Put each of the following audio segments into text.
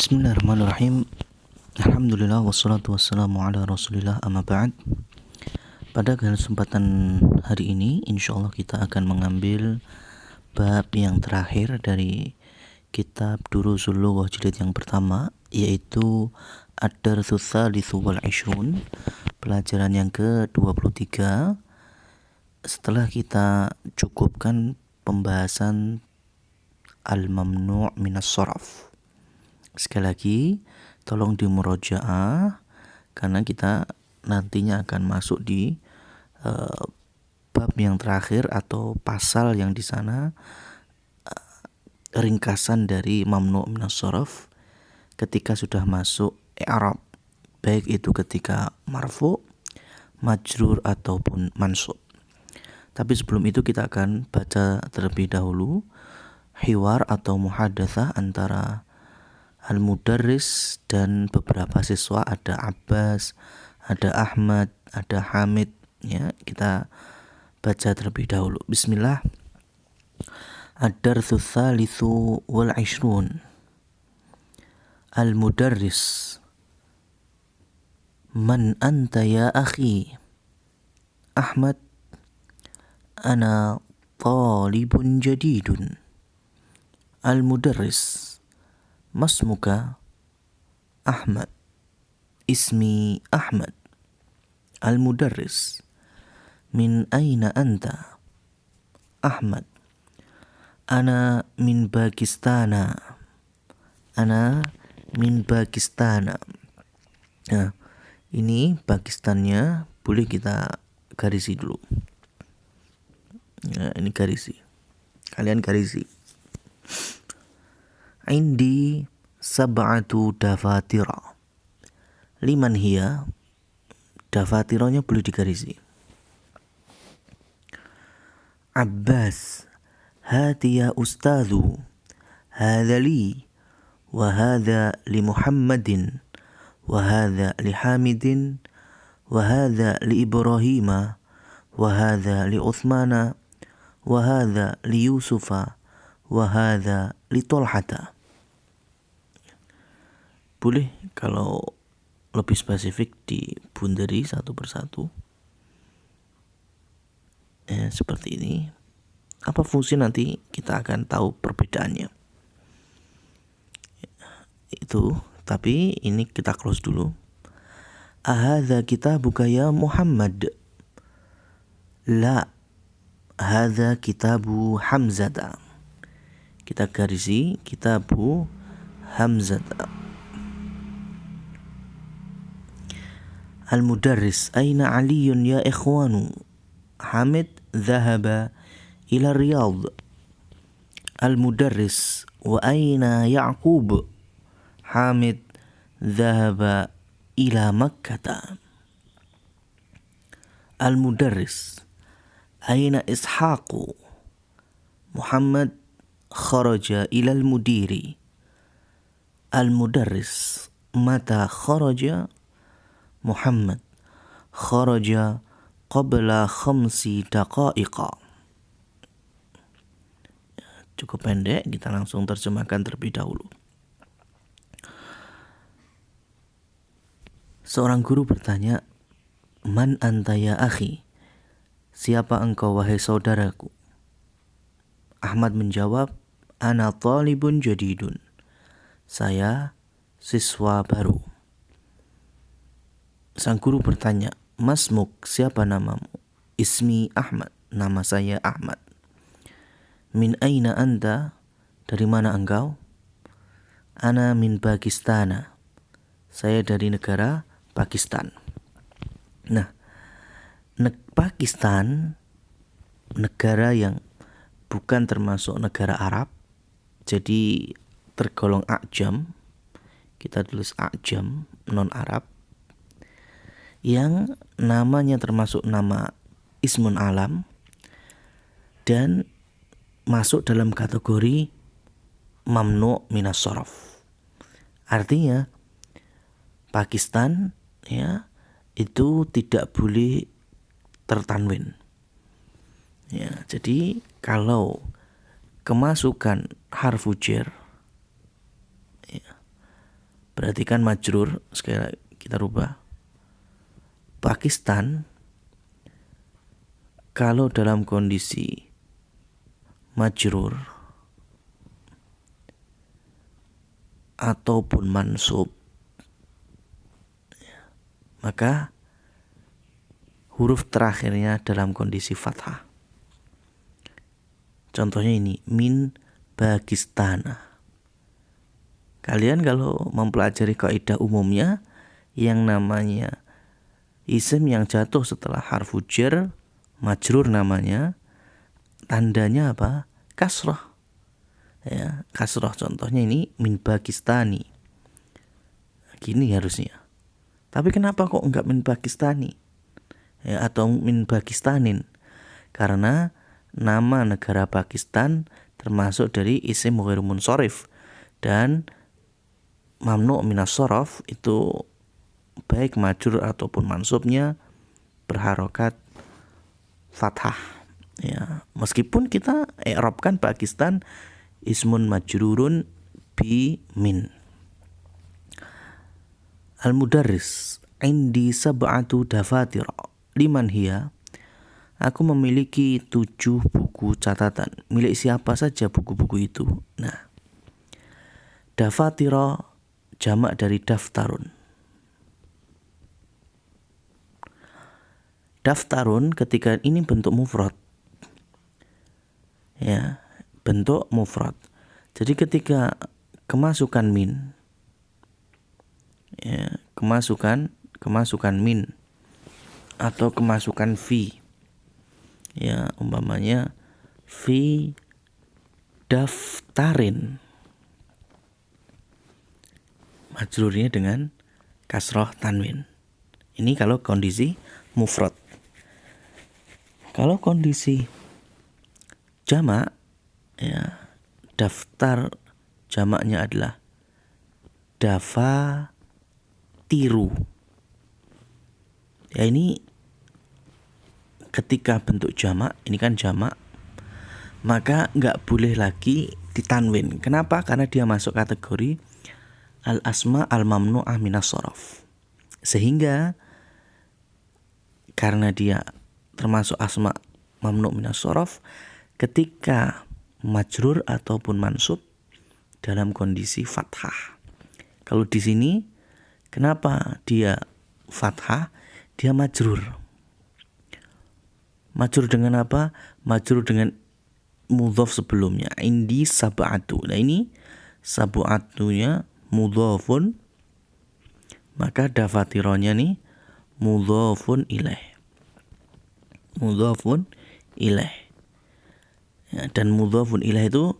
Bismillahirrahmanirrahim. Alhamdulillah wassalatu wassalamu ala rasulillah amma ba'd. Pada kesempatan hari ini insyaallah kita akan mengambil bab yang terakhir dari kitab Durusul Lughah jilid yang pertama, yaitu Ad-Darsus Tsalitsu wal 'Ishrun, pelajaran yang ke-23. Setelah kita cukupkan pembahasan al-mamnu' minas sharaf. Sekali lagi, tolong dimurajaah karena kita nantinya akan masuk di bab yang terakhir atau pasal yang di sana ringkasan dari mamnu' minas sharaf ketika sudah masuk i'rab, baik itu ketika marfu', majrur ataupun mansub. Tapi sebelum itu kita akan baca terlebih dahulu hiwar atau muhadatsah antara Al-Mudarris dan beberapa siswa. Ada Abbas, ada Ahmad, ada Hamid, ya. Kita baca terlebih dahulu. Bismillah. Ad-Darsus Tsalitsu wal 'Ishrun. Al-Mudarris. Man anta ya akhi? Ahmad. Ana talibun jadidun. Al-Mudarris. Masmuka? Ahmad. Ismi Ahmad. Al-Mudarris. Min aina anta? Ahmad. Ana min Pakistana. Ana min Pakistana. Nah, ini Pakistannya boleh kita garisi dulu. Ya, ini garisi. Kalian garisi. Indi sab'atu dafatira. Liman hiya? Dafatiranya boleh digarisi. Abbas. Hati ya ustadhu. Hadha li. Wa hadha li Muhammadin. Wa hadha li Hamidin. Wa hadha li Ibrahima. Wa hadha li Uthmana. Wa hadha li Yusufa. Wa hadha li Tolhata. Boleh kalau lebih spesifik dibunderi satu persatu. Seperti ini. Apa fungsi nanti kita akan tahu perbedaannya. Itu, tapi ini kita close dulu. Ahadza kitabuka ya Muhammad? La, hadza kitabu Hamzata. Kita garisi kitabu Hamzata. Al-Mudarris. Aina Aliyun ya ikhwanu? Hamid dhahaba ila Riyadh. Al-Mudarris. Wa aina Ya'qub? Hamid dhahaba ila Makkah. Al-Mudarris. Aina Ishaqu? Muhammad kharaja ila al-mudiri. Al-Mudarris. Mata kharaja? Muhammad kharaja qabla 5 daqaiqa. Cukup pendek, kita langsung terjemahkan terlebih dahulu. Seorang guru bertanya, Man anta ya akhi? Siapa engkau wahai saudaraku? Ahmad menjawab, Ana talibun jadidun. Saya siswa baru. Sang guru bertanya, Masmuk, siapa namamu? Ismi Ahmad, nama saya Ahmad. Min aina anta? Dari mana engkau? Ana min Pakistana. Saya dari negara Pakistan. Nah, Pakistan negara yang bukan termasuk negara Arab, jadi tergolong A'jam. Kita tulis A'jam, non Arab, yang namanya termasuk nama ismun alam dan masuk dalam kategori mamnu' minas sharaf. Artinya Pakistan, ya, itu tidak boleh tertanwin. Ya, jadi kalau kemasukan harfu jar, ya, Perhatikan majrur, sekali lagi kita rubah. Pakistan kalau dalam kondisi majrur ataupun mansub, maka huruf terakhirnya dalam kondisi fathah. Contohnya ini, min Pakistana. Kalian kalau mempelajari kaidah umumnya, yang namanya isim yang jatuh setelah harfu jar, majrur namanya, tandanya apa? Kasrah. Ya, kasrah. Contohnya ini min Pakistani. Gini harusnya. Tapi kenapa kok enggak min Pakistani? Ya, atau min Pakistanin? Karena nama negara Pakistan termasuk dari isim ghairu munsharif, dan mamnu' minas shoraf itu baik majrur ataupun mansubnya berharokat fathah. Ya, meskipun kita i'rabkan Pakistan ismun majrurun bi min. Al-mudarris indi sab'atu dafatir liman hiya. Aku memiliki 7 buku catatan. Milik siapa saja buku-buku itu? Nah, dafatira jamak dari daftarun. Daftarun ketika ini bentuk mufrad. Ya, bentuk mufrad. Jadi ketika kemasukan min, ya, kemasukan min atau kemasukan fi, ya, umpamanya fi daftarin, majrurnya dengan kasroh tanwin. Ini kalau kondisi mufrad. Kalau kondisi jamak, ya, daftar jamaknya adalah dafatiru. Ya, ini ketika bentuk jamak, ini kan jamak, maka nggak boleh lagi ditanwin. Kenapa? Karena dia masuk kategori al-asma al-mamnu'ah minas shoraf. Sehingga karena dia termasuk asma mamnu' minas shoraf, ketika majrur ataupun mansub dalam kondisi fathah. Kalau di sini kenapa dia fathah? Dia majrur. Majrur dengan apa? Majrur dengan mudhaf sebelumnya. Indi sab'atu. Nah, ini sab'atunya mudhafun, maka dafatironya nih mudhafun ilaih. Mudhafun ilaih. Ya, dan mudhafun ilaih itu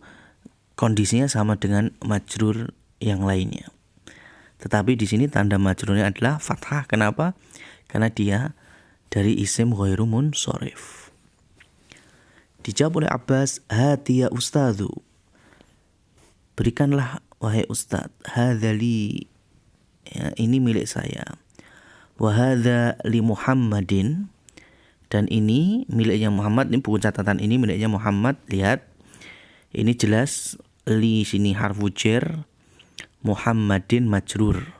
kondisinya sama dengan majrur yang lainnya. Tetapi di sini tanda majrurnya adalah fathah. Kenapa? Karena dia dari isim ghairu munsharif. Dijawab oleh Abbas, hati ya ustadzu. Berikanlah wahai ustaz. Hadza li, ya, ini milik saya. Wa hadza li Muhammadin, dan ini miliknya Muhammad. Ini buku catatan ini miliknya Muhammad. Lihat, ini jelas li sini harfu jar, Muhammadin majrur.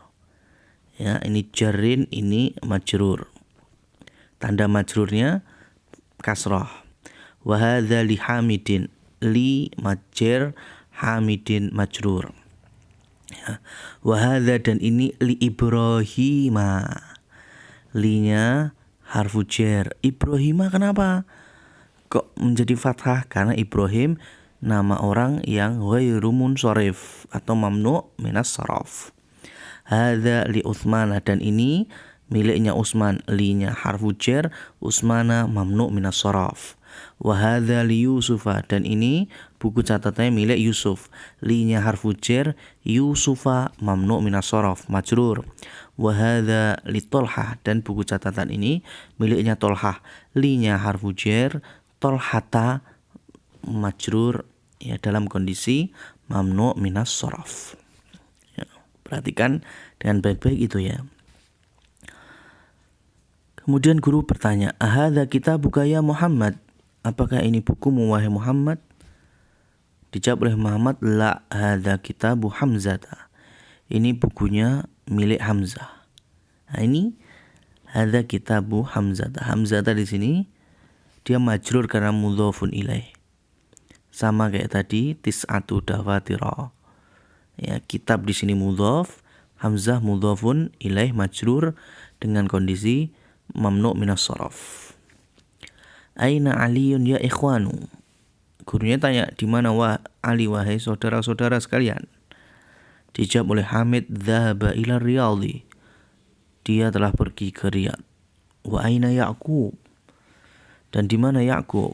Ya, ini jarrin, ini majrur. Tanda majrurnya kasrah. Wa hadza li Hamidin, li majrur, Hamidin majrur. Ya. Wa hadza, dan ini li Ibrahima. Linya harfu jar. Ibrahima kenapa kok menjadi fathah? Karena Ibrahim nama orang yang ghairu munsharif atau mamnu' minas shoraf. Hadza li Utsmana, dan ini miliknya Utsman. Linya harfu jar, Utsmana mamnu' minas shoraf. Wa hadza li Yusufa, dan ini buku catatannya milik Yusuf. Linya harfu jar, Yusufa mamnu' minas shoraf, majrur. Wa hadza li Tolhah, dan buku catatan ini miliknya Tolhah. Linya harfu jar, Tolhata majrur, ya, dalam kondisi mamnu' minas shoraf. Ya, perhatikan dengan baik-baik itu ya. Kemudian guru bertanya, ahadza kitabuka ya Muhammad? Apakah ini bukumu wahai Muhammad? Dijawab oleh Muhammad, la hadza kitabu Hamzata. Ini bukunya milik Hamzah. Nah, ini hadza kitabu Hamzah. Hamzah di sini dia majrur karena mudhofun ilaih. Sama kayak tadi tis'atu dawatira. Ya, kitab di sini mudhof, Hamzah mudhofun ilaih majrur dengan kondisi mamnu' minas sharaf. Aina Aliyun ya ikhwanu? Gurunya tanya, di mana Ali wahai saudara-saudara sekalian? Dijawab oleh Hamid, dhahaba ila Riyadhi. Dia telah pergi ke Riyadh. Wa aina Ya'qub? Dan di mana Ya'qub?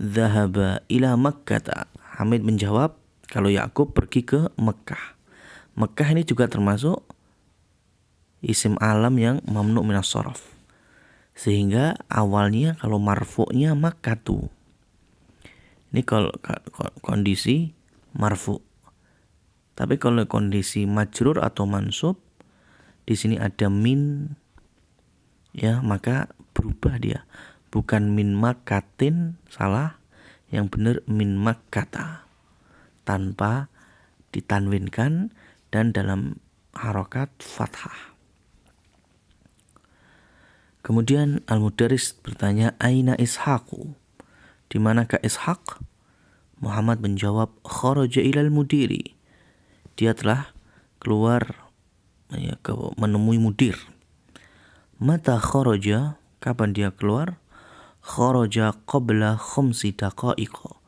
Dhahaba ila Makkah. Hamid menjawab kalau Ya'qub pergi ke Mekah. Mekah ini juga termasuk isim alam yang mamnu' minas sharaf. Sehingga awalnya kalau marfu'nya Makkatu. Ini kalau kondisi marfu'. Tapi kalau kondisi majrur atau mansub, di sini ada min, ya, maka berubah dia. Bukan min makatin, salah. Yang benar min makata, tanpa ditanwinkan dan dalam harokat fathah. Kemudian Al-Mudaris bertanya, aina Ishaqu? Di manakah Ishaq? Muhammad menjawab, kharaja ilal mudiri. Dia telah keluar, ya, menemui mudir. Mata kharaja? Kapan dia keluar? Kharaja qabla khamsi daqaiqa.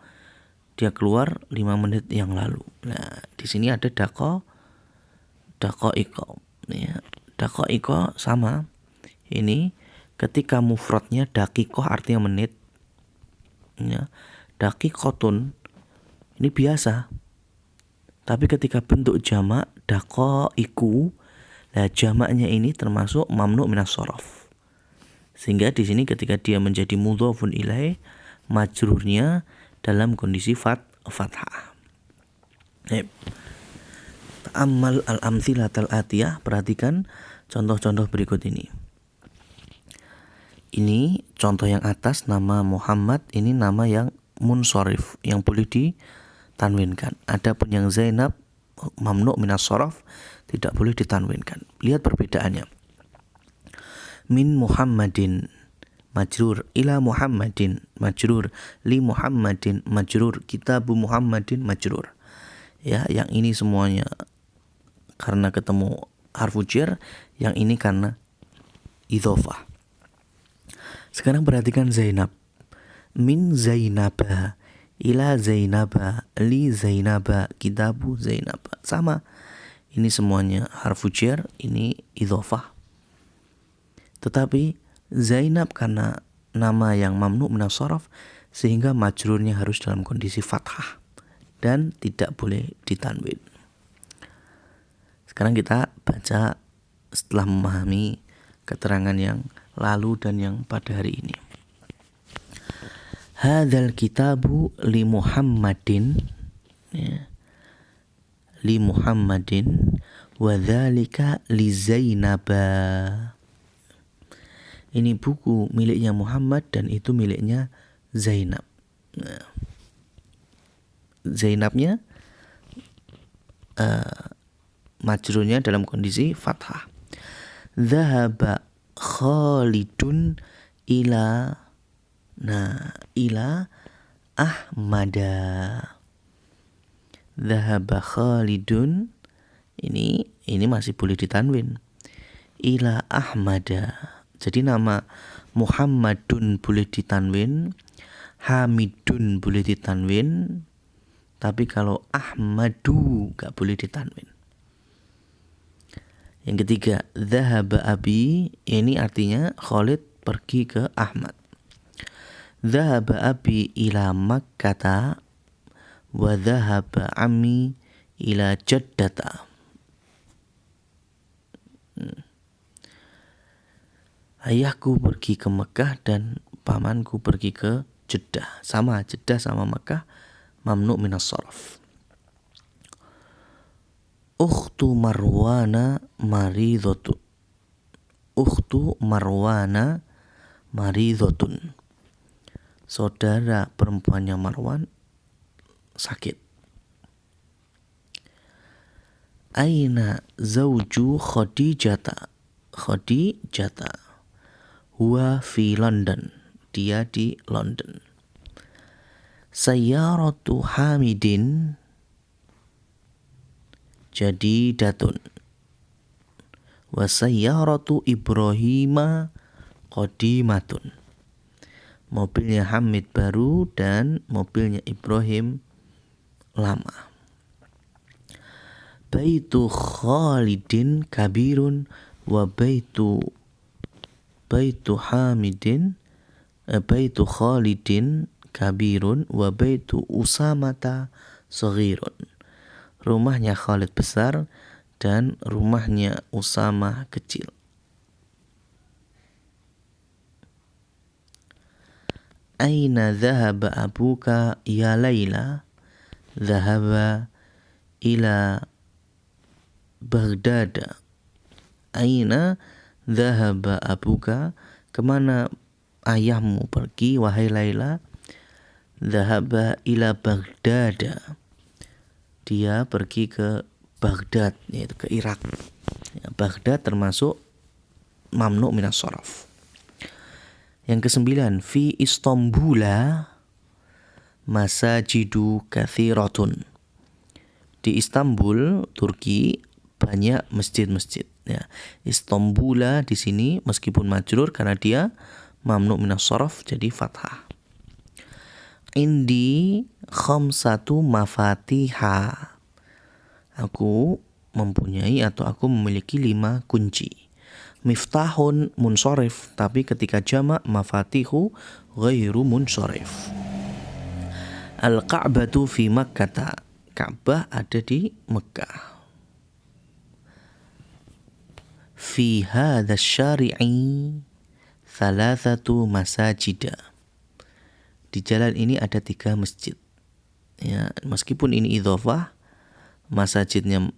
Dia keluar 5 menit yang lalu. Nah, di sini ada daqaiqa. Ya, daqaiqa sama. Ini ketika mufradnya daqiqah artinya menit. Ya, daqiqatun ini biasa. Tapi ketika bentuk jamak daqaiqu, nah jamaknya ini termasuk mamnu' minas sharaf. Sehingga di sini ketika dia menjadi mudhofun ilaih, majrurnya dalam kondisi fathah. Ta'ammal al-amthilatal atiyah, perhatikan contoh-contoh berikut ini. Ini contoh yang atas, nama Muhammad, ini nama yang munsharif, yang boleh ditanwinkan. Adapun yang Zainab mamnu' minas sharaf tidak boleh ditanwinkan. Lihat perbedaannya. Min Muhammadin majrur, ila Muhammadin majrur, li Muhammadin majrur, kitabu Muhammadin majrur. Ya, yang ini semuanya karena ketemu harfu jar, yang ini karena idhofah. Sekarang perhatikan Zainab. Min Zainaba, ila Zainaba, li Zainaba, kitabu Zainaba. Sama. Ini semuanya harfu jar, ini idhofah. Tetapi Zainab karena nama yang mamnu' minas sharaf, sehingga majrurnya harus dalam kondisi fathah dan tidak boleh ditanwin. Sekarang kita baca setelah memahami keterangan yang lalu dan yang pada hari ini. Hadzal kitabu li Muhammadin, ya, li Muhammadin wa dzalika li Zainaba. Ini buku miliknya Muhammad dan itu miliknya Zainab. Nah, Zainabnya majrurnya dalam kondisi fathah. Dhahaba Khalidun ila, nah, ila Ahmada. Dhahaba Khalidun, ini masih boleh ditanwin. Ila Ahmada. Jadi nama Muhammadun boleh ditanwin, Hamidun boleh ditanwin, tapi kalau Ahmadu gak boleh ditanwin. Yang ketiga, dhahaba abi, ini artinya Khalid pergi ke Ahmad. Dhahaba abi ila Makkata wa dhahaba ammi ila Jaddata. Ayahku pergi ke Mekah dan pamanku pergi ke Jeddah. Sama, Jeddah sama Mekah mamnu' minas sharaf. Ukhtu Marwana maridhatun. Ukhtu Marwana maridhatun. Saudara perempuannya Marwan sakit. Aina zawju Khadijata. Khadijata. Huwa fi London. Dia di London. Sayyaratu Hamidin jadidatun. Wa sayyaratu Ibrahima qadimatun. Mobilnya Hamid baru dan mobilnya Ibrahim lama. Baitu Khalidin kabirun wa baitu Hamidin baitu Khalidin kabirun wa baitu Usamata saghirun. Rumahnya Khalid besar dan rumahnya Usama kecil. Aina dhahaba abuka ya Laila? Dhahaba ila Baghdad. Aina dhahaba abuka? Kemana ayahmu pergi wahai Laila? Dhahaba ila Baghdad. Dia pergi ke Baghdad, yaitu ke Irak. Ya, Baghdad termasuk mamnu minas sharaf. Yang ke-9, fi Istanbula masajidu katsiratun. Di Istanbul, Turki, banyak masjid-masjid. Ya, Istanbula di sini meskipun majrur karena dia mamnu minas sharaf jadi fathah. Indi khamsatu mafatiha. Aku mempunyai atau aku memiliki 5 kunci. Miftahun munsharif, tapi ketika jamak mafatihu ghairu munsharif. Al-Ka'batu fi Makkah. Ka'bah ada di Mekah. Fi hadha syari'i thalathatu masajida. Di jalan ini ada 3 masjid. Ya, meskipun ini idhofah, masajidnya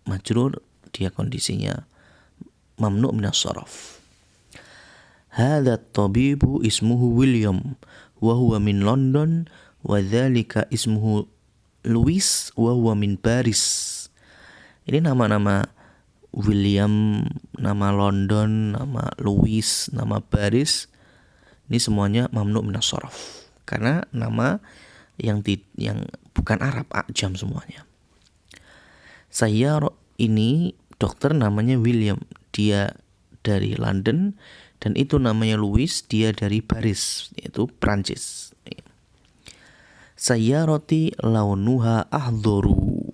majrur, dia kondisinya mamnu minas sharaf. Hadha at-tabibu ismuhu William wa huwa min London wa dzalika ismuhu Louis wa huwa min Paris. Ini nama-nama William, nama London, nama Louis, nama Paris. Ini semuanya mamnu minas sharaf karena nama yang bukan Arab, ajam semuanya. Saya ini dokter namanya William, dia dari London, dan itu namanya Louis, dia dari Paris, yaitu Prancis. Sayyarati launuha ahdharu.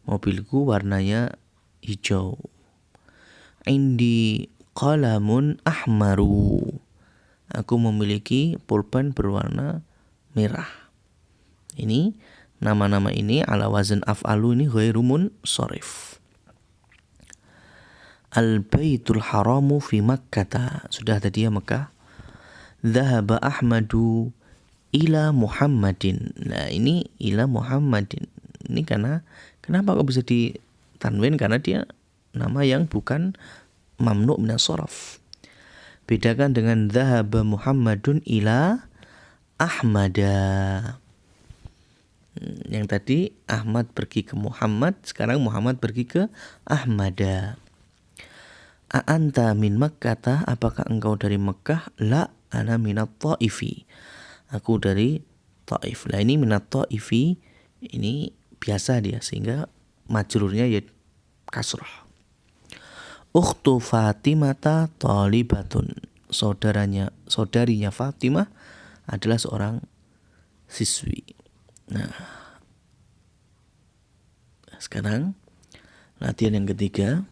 Mobilku warnanya hijau. Indi qalamun ahmaru. Aku memiliki pulpen berwarna merah. Ini nama-nama ini ala wazn af'alu ini ghairu munsharif. Al-Baitul Haramu fi Makkah. Sudah tadi ya Mekah. Dhahaba Ahmadu ila Muhammadin. Nah, ini ila Muhammadin. Ini kenapa kok bisa ditanwin? Karena dia nama yang bukan mamnu minas sharaf. Bedakan dengan dhahaba Muhammadun ila Ahmada. Yang tadi Ahmad pergi ke Muhammad, sekarang Muhammad pergi ke Ahmada. A'anta min Makkah, apakah engkau dari Mekah? La, ana minat Ta'ifi. Aku dari Taif. Lah ini minat Ta'ifi, ini biasa dia sehingga majrurnya ya kasrah. Ukhtu Fatimata talibatun. Saudarinya Fatimah adalah seorang siswi. Nah, sekarang latihan yang ketiga.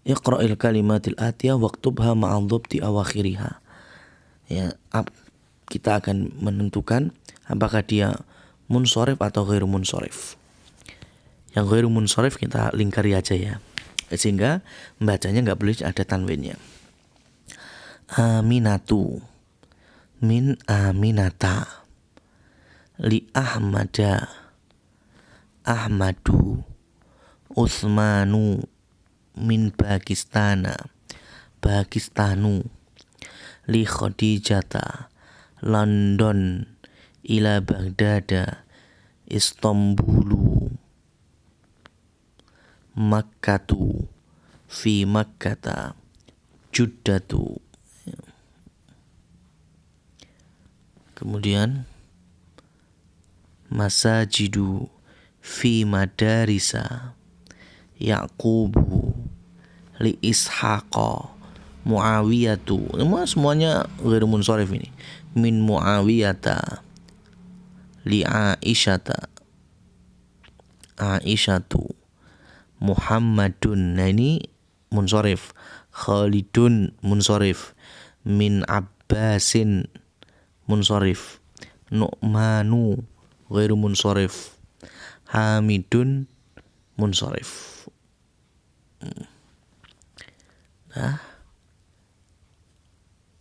Iqra'il kalimatil atiyah waktubha ma'al dhabti awakhiriha. Ya, kita akan menentukan apakah dia munsharif atau ghairu munsharif. Yang ghairu munsharif kita lingkari aja ya, sehingga membacanya nggak boleh ada tanwinnya. Aminatu min Aminata. Li Ahmada Ahmadu. Utsmanu min Pakistana Pakistanu. Li Khadijata London ila Baghdad Istanbulu. Makkatu, fi Makkata, Juddatu. Kemudian masajidu, fi madarisa, Yaqubu, li Ishaqa, Muawiyatu. Semuanya ghairu munsharif ini. Min Muawiyata, li Aisyata, Aisyatu, Muhammadun. Nah ini munsharif. Khalidun munsharif. Min Abbasin munsharif. Nu'manu ghairu munsharif. Hamidun munsharif. Nah,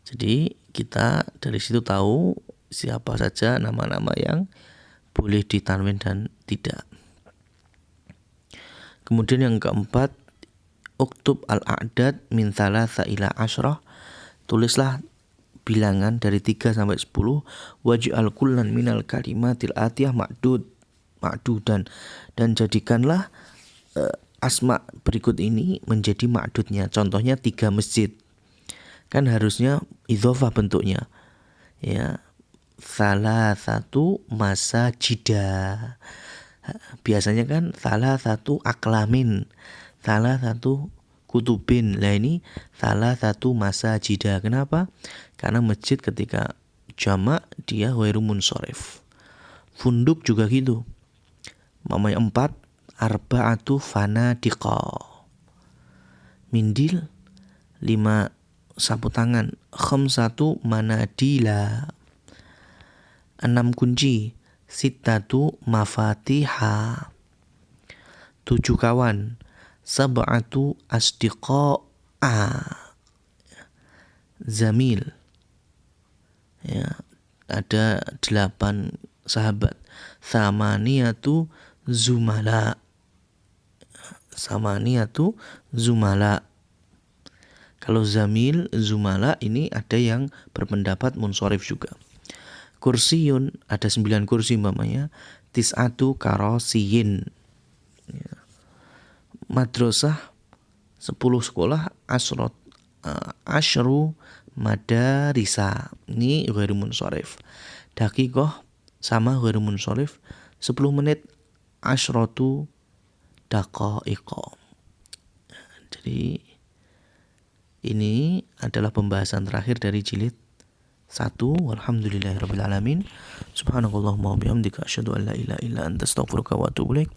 jadi kita dari situ tahu siapa saja nama-nama yang boleh ditanwin dan tidak. Kemudian yang keempat, uktub al-a'dad min thalatha ila asyrah. Tulislah bilangan dari 3 sampai 10. Waj'al kullan minal kalimatil atiyah ma'dudan, dan jadikanlah asma berikut ini menjadi ma'dudnya. Contohnya 3 masjid. Kan harusnya idhofah bentuknya. Ya. Thalathatu masajida. Biasanya kan thalathatu aklamin, thalathatu kutubin. Lah ini thalathatu masajida. Kenapa? Karena masjid ketika jamak dia ghairu munsharif. Funduk juga gitu. Mamanya 4, arba'atu fanadiqa. Mindil 5 sapu tangan. Khamsatu manadila. 6 kunci. Sittatu mafatiha. 7 kawan. Sab'atu asdiqa'a. Zamil. Ya, ada 8 sahabat. Thamaniyatu zumala. Samaniyatu zumala. Kalau zamil, zumala ini ada yang berpendapat munsharif juga. Kursiyun, ada 9 kursi umpamanya. Tis'atu karasiyin. Ya. Madrasah 10 sekolah. Asyru madarisa. Ini ghairu munsharif. Daqiqah sama ghairu munsharif. 10 menit. Asyratu daqaiqa. Jadi ini adalah pembahasan terakhir dari jilid 1. Walhamdulillahirabbil alamin. Subhanakallahumma wa bihamdika asyhadu an la ilaha illa anta astaghfiruka wa atubu ilaik.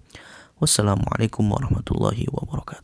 Wassalamualaikum warahmatullahi wabarakatuh.